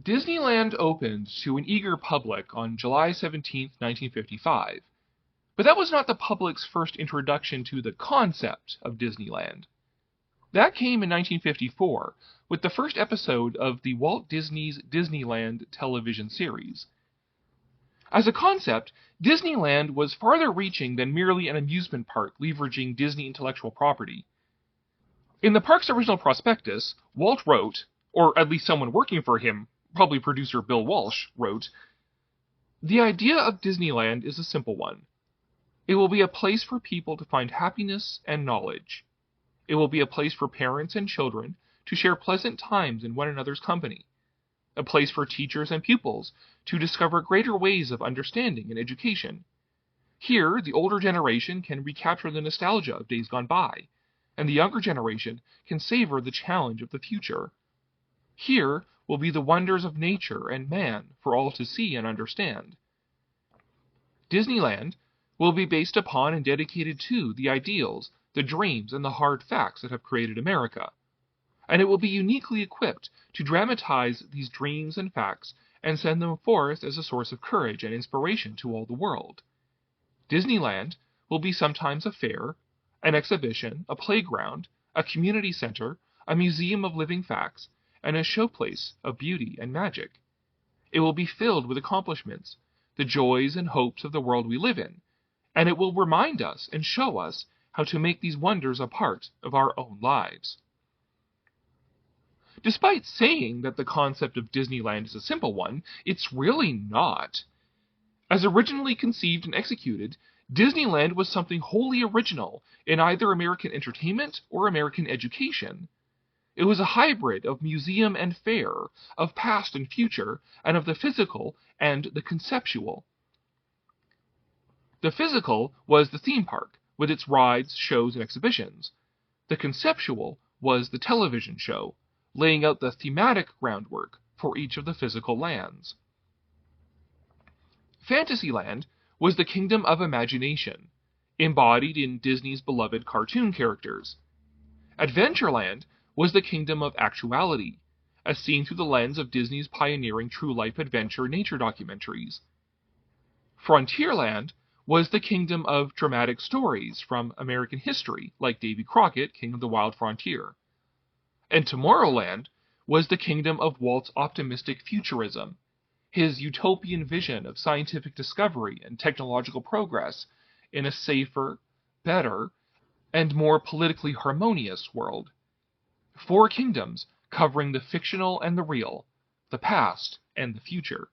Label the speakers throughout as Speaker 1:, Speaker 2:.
Speaker 1: Disneyland opened to an eager public on July 17, 1955, but that was not the public's first introduction to the concept of Disneyland. That came in 1954 with the first episode of the Walt Disney's Disneyland television series. As a concept, Disneyland was farther reaching than merely an amusement park leveraging Disney intellectual property. In the park's original prospectus, Walt wrote, or at least someone working for him, probably producer Bill Walsh, wrote, "The idea of Disneyland is a simple one. It will be a place for people to find happiness and knowledge. It will be a place for parents and children to share pleasant times in one another's company. A place for teachers and pupils to discover greater ways of understanding and education. Here, the older generation can recapture the nostalgia of days gone by, and the younger generation can savor the challenge of the future. Here will be the wonders of nature and man for all to see and understand. Disneyland will be based upon and dedicated to the ideals, the dreams, and the hard facts that have created America. And it will be uniquely equipped to dramatize these dreams and facts and send them forth as a source of courage and inspiration to all the world. Disneyland will be sometimes a fair, an exhibition, a playground, a community center, a museum of living facts, and a showplace of beauty and magic. It will be filled with accomplishments, the joys and hopes of the world we live in, and it will remind us and show us how to make these wonders a part of our own lives." Despite saying that the concept of Disneyland is a simple one, it's really not. As originally conceived and executed, Disneyland was something wholly original in either American entertainment or American education. It was a hybrid of museum and fair, of past and future, and of the physical and the conceptual. The physical was the theme park, with its rides, shows, and exhibitions. The conceptual was the television show, laying out the thematic groundwork for each of the physical lands. Fantasyland was the kingdom of imagination, embodied in Disney's beloved cartoon characters. Adventureland was the kingdom of actuality, as seen through the lens of Disney's pioneering true-life adventure nature documentaries. Frontierland was the kingdom of dramatic stories from American history, like Davy Crockett, King of the Wild Frontier. And Tomorrowland was the kingdom of Walt's optimistic futurism, his utopian vision of scientific discovery and technological progress in a safer, better, and more politically harmonious world. 4 kingdoms covering the fictional and the real, the past and the future.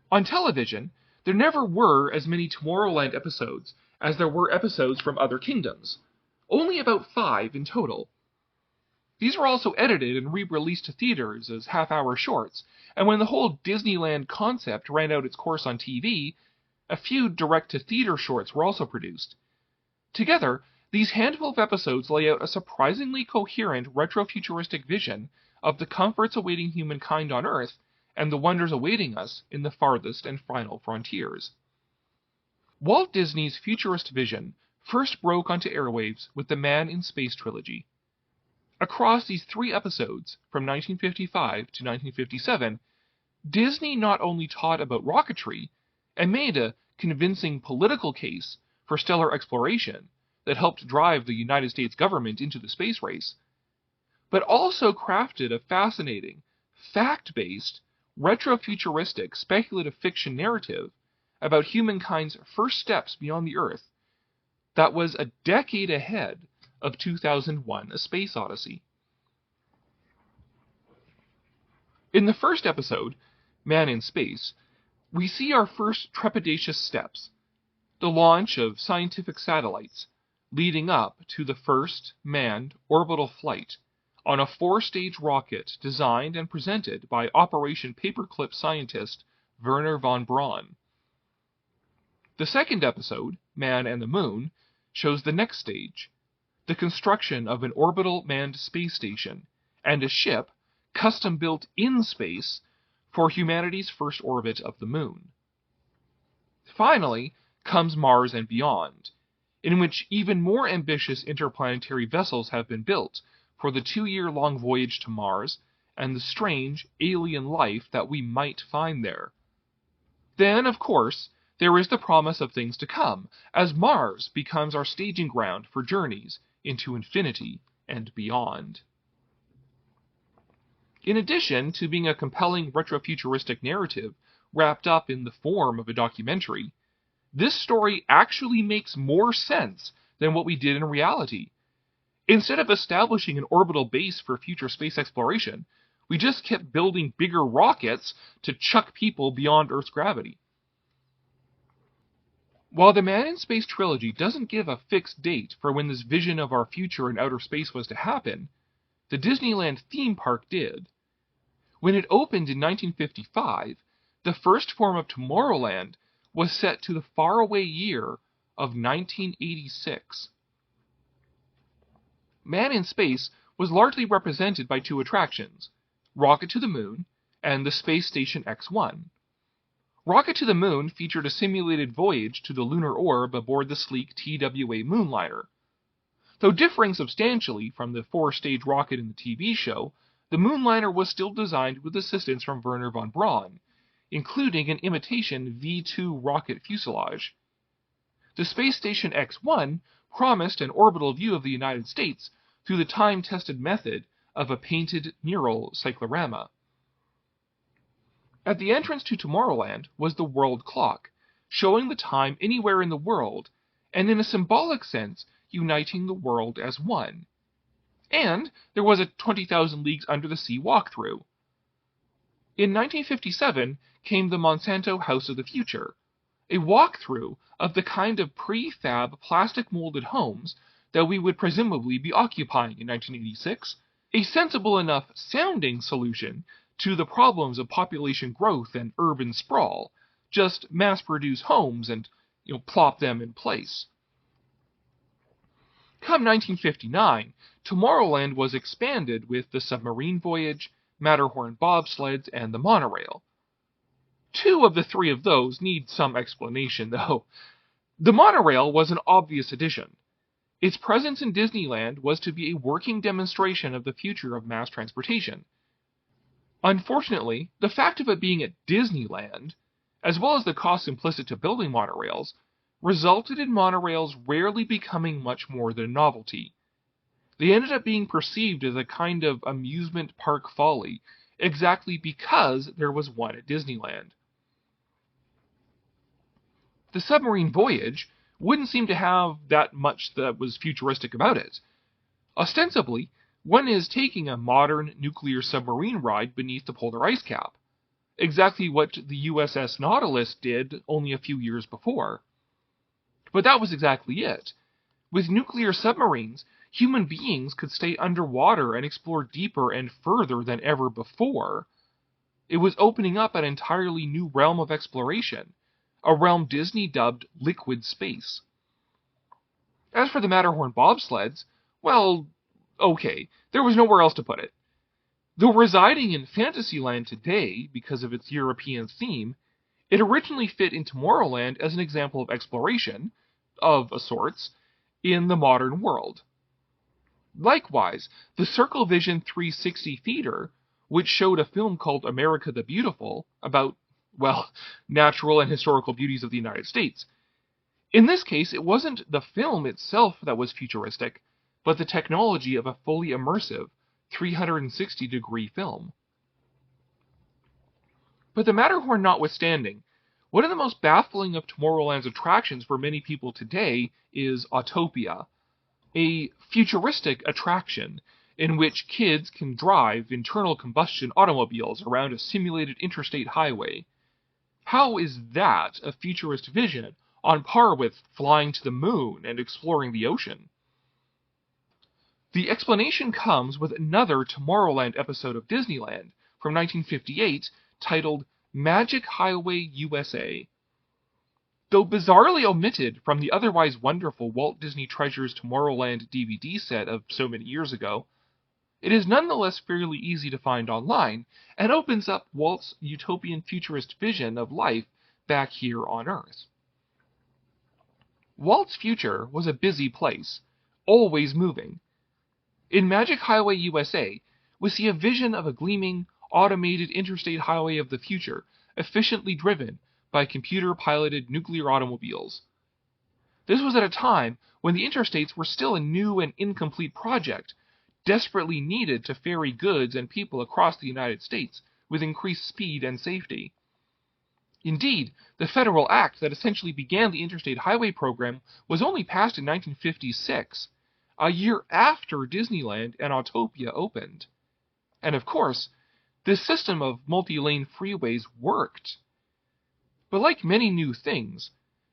Speaker 1: On television, there never were as many Tomorrowland episodes as there were episodes from other kingdoms, only about 5 in total. These were also edited and re-released to theaters as half-hour shorts, and when the whole Disneyland concept ran out its course on TV, a few direct-to-theater shorts were also produced. Together, these handful of episodes lay out a surprisingly coherent retrofuturistic vision of the comforts awaiting humankind on Earth and the wonders awaiting us in the farthest and final frontiers. Walt Disney's futurist vision first broke onto airwaves with the Man in Space trilogy. Across these 3 episodes, from 1955 to 1957, Disney not only taught about rocketry and made a convincing political case for stellar exploration that helped drive the United States government into the space race, but also crafted a fascinating, fact-based, retrofuturistic speculative fiction narrative about humankind's first steps beyond the Earth that was a decade ahead of 2001: A Space Odyssey. In the first episode, Man in Space, we see our first trepidatious steps, the launch of scientific satellites, leading up to the first manned orbital flight on a 4-stage rocket designed and presented by Operation Paperclip scientist Wernher von Braun. The second episode, Man and the Moon, shows the next stage, the construction of an orbital manned space station and a ship custom-built in space for humanity's first orbit of the Moon. Finally comes Mars and Beyond, in which even more ambitious interplanetary vessels have been built for the 2-year-long voyage to Mars and the strange, alien life that we might find there. Then, of course, there is the promise of things to come, as Mars becomes our staging ground for journeys into infinity and beyond. In addition to being a compelling retrofuturistic narrative wrapped up in the form of a documentary, this story actually makes more sense than what we did in reality. Instead of establishing an orbital base for future space exploration, we just kept building bigger rockets to chuck people beyond Earth's gravity. While the Man in Space trilogy doesn't give a fixed date for when this vision of our future in outer space was to happen, the Disneyland theme park did. When it opened in 1955, the first form of Tomorrowland was set to the faraway year of 1986. Man in Space was largely represented by two attractions, Rocket to the Moon and the Space Station X-1. Rocket to the Moon featured a simulated voyage to the lunar orb aboard the sleek TWA Moonliner. Though differing substantially from the four-stage rocket in the TV show, the Moonliner was still designed with assistance from Wernher von Braun, including an imitation V-2 rocket fuselage. The Space Station X-1 promised an orbital view of the United States through the time-tested method of a painted mural cyclorama. At the entrance to Tomorrowland was the world clock, showing the time anywhere in the world, and in a symbolic sense, uniting the world as one. And there was a 20,000 Leagues Under the Sea walkthrough. In 1957 came the Monsanto House of the Future, a walkthrough of the kind of prefab plastic-molded homes that we would presumably be occupying in 1986, a sensible enough sounding solution to the problems of population growth and urban sprawl, just mass-produce homes and, plop them in place. Come 1959, Tomorrowland was expanded with the submarine voyage, Matterhorn bobsleds, and the monorail. Two of the three of those need some explanation, though. The monorail was an obvious addition. Its presence in Disneyland was to be a working demonstration of the future of mass transportation. Unfortunately, the fact of it being at Disneyland, as well as the costs implicit to building monorails, resulted in monorails rarely becoming much more than a novelty. They ended up being perceived as a kind of amusement park folly, exactly because there was one at Disneyland. The submarine voyage wouldn't seem to have that much that was futuristic about it. Ostensibly, one is taking a modern nuclear submarine ride beneath the polar ice cap, exactly what the USS Nautilus did only a few years before. But that was exactly it. With nuclear submarines, human beings could stay underwater and explore deeper and further than ever before. It was opening up an entirely new realm of exploration, a realm Disney dubbed liquid space. As for the Matterhorn bobsleds, well, okay, there was nowhere else to put it. Though residing in Fantasyland today because of its European theme, it originally fit in Tomorrowland as an example of exploration, of a sorts, in the modern world. Likewise, the Circle Vision 360 feeder, which showed a film called America the Beautiful, about, natural and historical beauties of the United States. In this case, it wasn't the film itself that was futuristic, but the technology of a fully immersive 360-degree film. But the Matterhorn notwithstanding, one of the most baffling of Tomorrowland's attractions for many people today is Autopia, a futuristic attraction in which kids can drive internal combustion automobiles around a simulated interstate highway. How is that a futurist vision on par with flying to the moon and exploring the ocean? The explanation comes with another Tomorrowland episode of Disneyland from 1958 titled Magic Highway USA. Though bizarrely omitted from the otherwise wonderful Walt Disney Treasures Tomorrowland DVD set of so many years ago, it is nonetheless fairly easy to find online and opens up Walt's utopian futurist vision of life back here on Earth. Walt's future was a busy place, always moving. In Magic Highway USA, we see a vision of a gleaming, automated interstate highway of the future, efficiently driven by computer-piloted nuclear automobiles. This was at a time when the interstates were still a new and incomplete project, desperately needed to ferry goods and people across the United States with increased speed and safety. Indeed, the federal act that essentially began the Interstate Highway Program was only passed in 1956, a year after Disneyland and Autopia opened. And of course, this system of multi-lane freeways worked. But like many new things,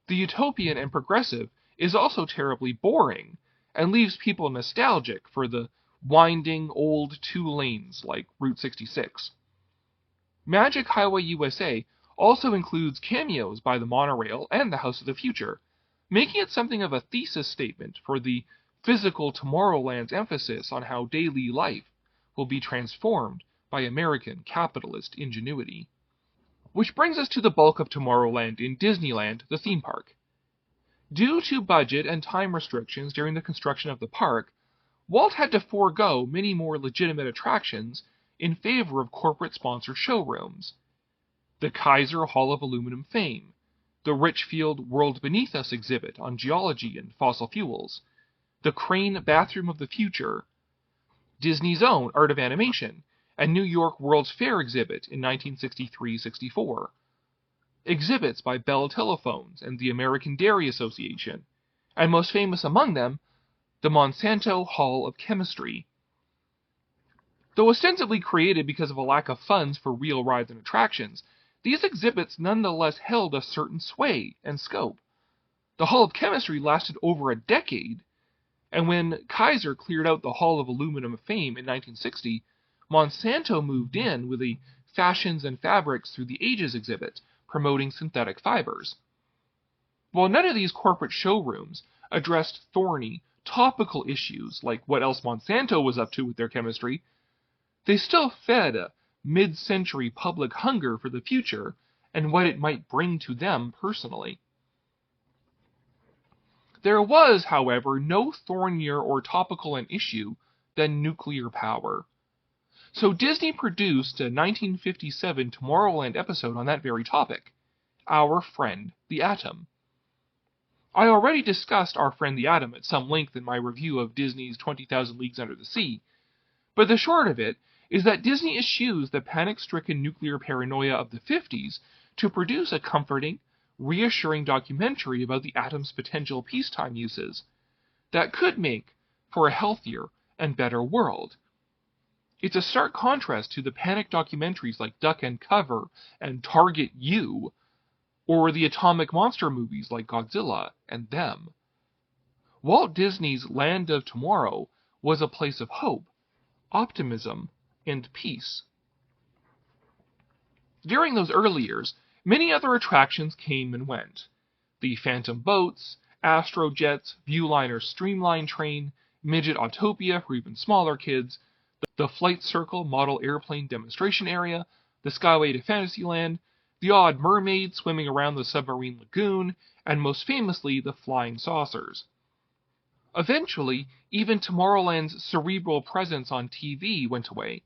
Speaker 1: the utopian and progressive is also terribly boring and leaves people nostalgic for the winding old two lanes like Route 66. Magic Highway USA also includes cameos by the monorail and the House of the Future, making it something of a thesis statement for the physical Tomorrowland's emphasis on how daily life will be transformed by American capitalist ingenuity. Which brings us to the bulk of Tomorrowland in Disneyland, the theme park. Due to budget and time restrictions during the construction of the park, Walt had to forego many more legitimate attractions in favor of corporate-sponsored showrooms. The Kaiser Hall of Aluminum Fame, the Richfield World Beneath Us exhibit on geology and fossil fuels, the Crane Bathroom of the Future, Disney's own Art of Animation, and New York World's Fair exhibit in 1963-64, exhibits by Bell Telephones and the American Dairy Association, and most famous among them, the Monsanto Hall of Chemistry. Though ostensibly created because of a lack of funds for real rides and attractions, these exhibits nonetheless held a certain sway and scope. The Hall of Chemistry lasted over a decade, and when Kaiser cleared out the Hall of Aluminum Fame in 1960, Monsanto moved in with a Fashions and Fabrics Through the Ages exhibit, promoting synthetic fibers. While none of these corporate showrooms addressed thorny, topical issues like what else Monsanto was up to with their chemistry, they still fed a mid-century public hunger for the future and what it might bring to them personally. There was, however, no thornier or topical an issue than nuclear power. So Disney produced a 1957 Tomorrowland episode on that very topic, Our Friend the Atom. I already discussed Our Friend the Atom at some length in my review of Disney's 20,000 Leagues Under the Sea, but the short of it is that Disney eschews the panic-stricken nuclear paranoia of the 50s to produce a comforting, reassuring documentary about the atom's potential peacetime uses that could make for a healthier and better world. It's a stark contrast to the panic documentaries like Duck and Cover and Target You, or the atomic monster movies like Godzilla and Them. Walt Disney's Land of Tomorrow was a place of hope, optimism, and peace. During those early years, many other attractions came and went. The Phantom Boats, Astrojets, Viewliner Streamline Train, Midget Autopia for even smaller kids, the Flight Circle model airplane demonstration area, the Skyway to Fantasyland, the odd mermaid swimming around the submarine lagoon, and most famously the flying saucers. Eventually, even Tomorrowland's cerebral presence on TV went away.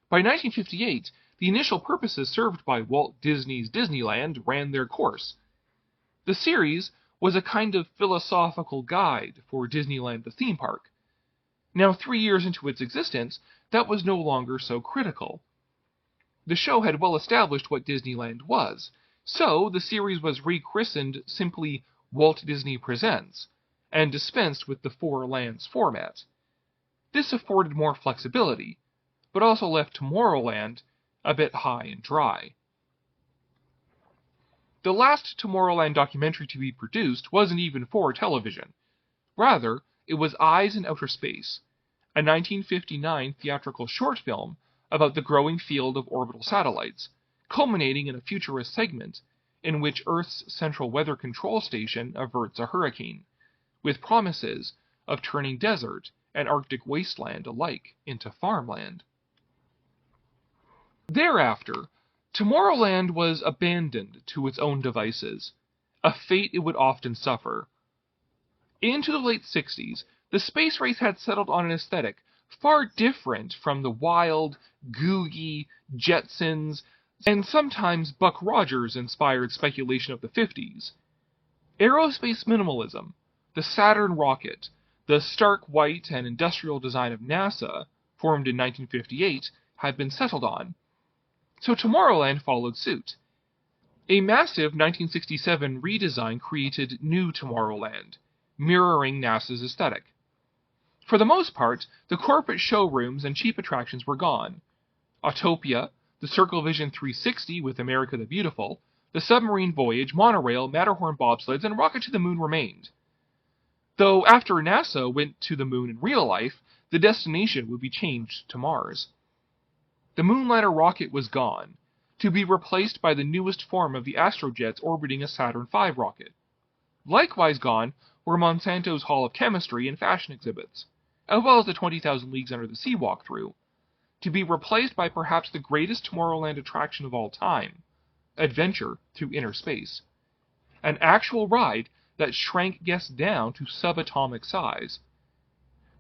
Speaker 1: By 1958, the initial purposes served by Walt Disney's Disneyland ran their course. The series was a kind of philosophical guide for Disneyland the theme park. Now, 3 years into its existence, that was no longer so critical. The show had well established what Disneyland was, so the series was rechristened simply Walt Disney Presents, and dispensed with the Four Lands format. This afforded more flexibility, but also left Tomorrowland a bit high and dry. The last Tomorrowland documentary to be produced wasn't even for television. Rather, it was Eyes in Outer Space, a 1959 theatrical short film about the growing field of orbital satellites, culminating in a futurist segment in which Earth's Central Weather Control Station averts a hurricane, with promises of turning desert and Arctic wasteland alike into farmland. Thereafter, Tomorrowland was abandoned to its own devices, a fate it would often suffer. Into the late 60s, the space race had settled on an aesthetic far different from the wild, googie, Jetsons, and sometimes Buck Rogers-inspired speculation of the 50s. Aerospace minimalism, the Saturn rocket, the stark white and industrial design of NASA, formed in 1958, had been settled on. So Tomorrowland followed suit. A massive 1967 redesign created New Tomorrowland, mirroring NASA's aesthetic. For the most part, the corporate showrooms and cheap attractions were gone. Autopia, the Circle Vision 360 with America the Beautiful, the submarine voyage, monorail, Matterhorn bobsleds, and rocket to the moon remained. Though after NASA went to the moon in real life, the destination would be changed to Mars. The Moonlander rocket was gone, to be replaced by the newest form of the astrojets orbiting a Saturn V rocket. Likewise gone were Monsanto's Hall of Chemistry and fashion exhibits, as well as the 20,000 Leagues Under the Sea walkthrough, to be replaced by perhaps the greatest Tomorrowland attraction of all time, Adventure Through Inner Space, an actual ride that shrank guests down to subatomic size.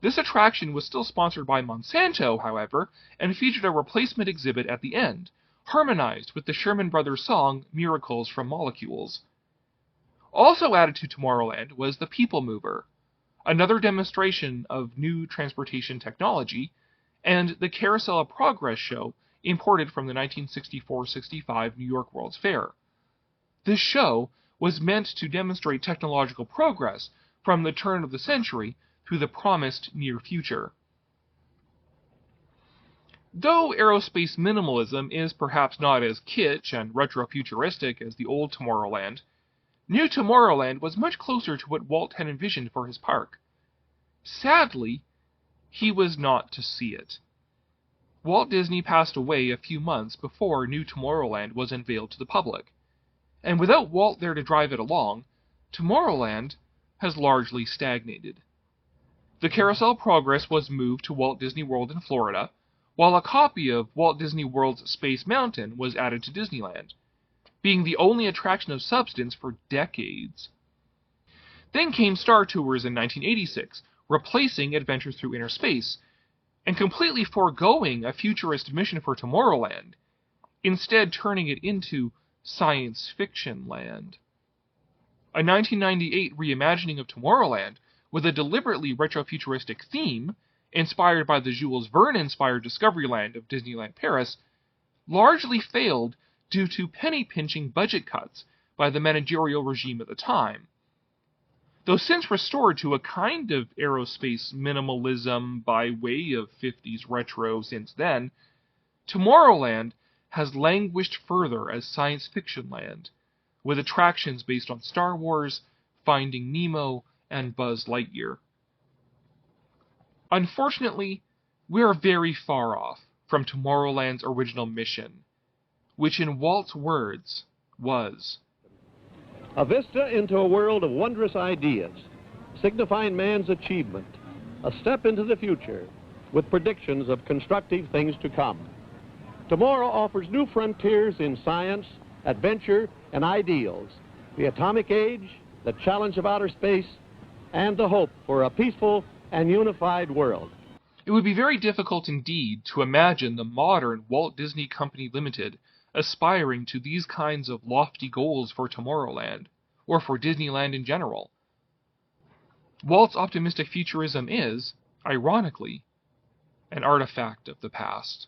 Speaker 1: This attraction was still sponsored by Monsanto, however, and featured a replacement exhibit at the end, harmonized with the Sherman Brothers song Miracles from Molecules. Also added to Tomorrowland was the People Mover, another demonstration of new transportation technology, and the Carousel of Progress show imported from the 1964-65 New York World's Fair. This show was meant to demonstrate technological progress from the turn of the century to the promised near future. Though aerospace minimalism is perhaps not as kitsch and retro-futuristic as the old Tomorrowland, New Tomorrowland was much closer to what Walt had envisioned for his park. Sadly, he was not to see it. Walt Disney passed away a few months before New Tomorrowland was unveiled to the public, and without Walt there to drive it along, Tomorrowland has largely stagnated. The Carousel Progress was moved to Walt Disney World in Florida, while a copy of Walt Disney World's Space Mountain was added to Disneyland, being the only attraction of substance for decades. Then came Star Tours in 1986, replacing Adventures Through Inner Space, and completely foregoing a futurist mission for Tomorrowland, instead turning it into science fiction land. A 1998 reimagining of Tomorrowland with a deliberately retrofuturistic theme, inspired by the Jules Verne-inspired Discoveryland of Disneyland Paris, largely failed due to penny-pinching budget cuts by the managerial regime at the time. Though since restored to a kind of aerospace minimalism by way of 50s retro since then, Tomorrowland has languished further as science fiction land, with attractions based on Star Wars, Finding Nemo, and Buzz Lightyear. Unfortunately, we are very far off from Tomorrowland's original mission, which in Walt's words was
Speaker 2: a vista into a world of wondrous ideas, signifying man's achievement, a step into the future with predictions of constructive things to come. Tomorrow offers new frontiers in science, adventure, and ideals, the atomic age, the challenge of outer space, and the hope for a peaceful and unified world.
Speaker 1: It would be very difficult indeed to imagine the modern Walt Disney Company Limited aspiring to these kinds of lofty goals for Tomorrowland, or for Disneyland in general. Walt's optimistic futurism is, ironically, an artifact of the past.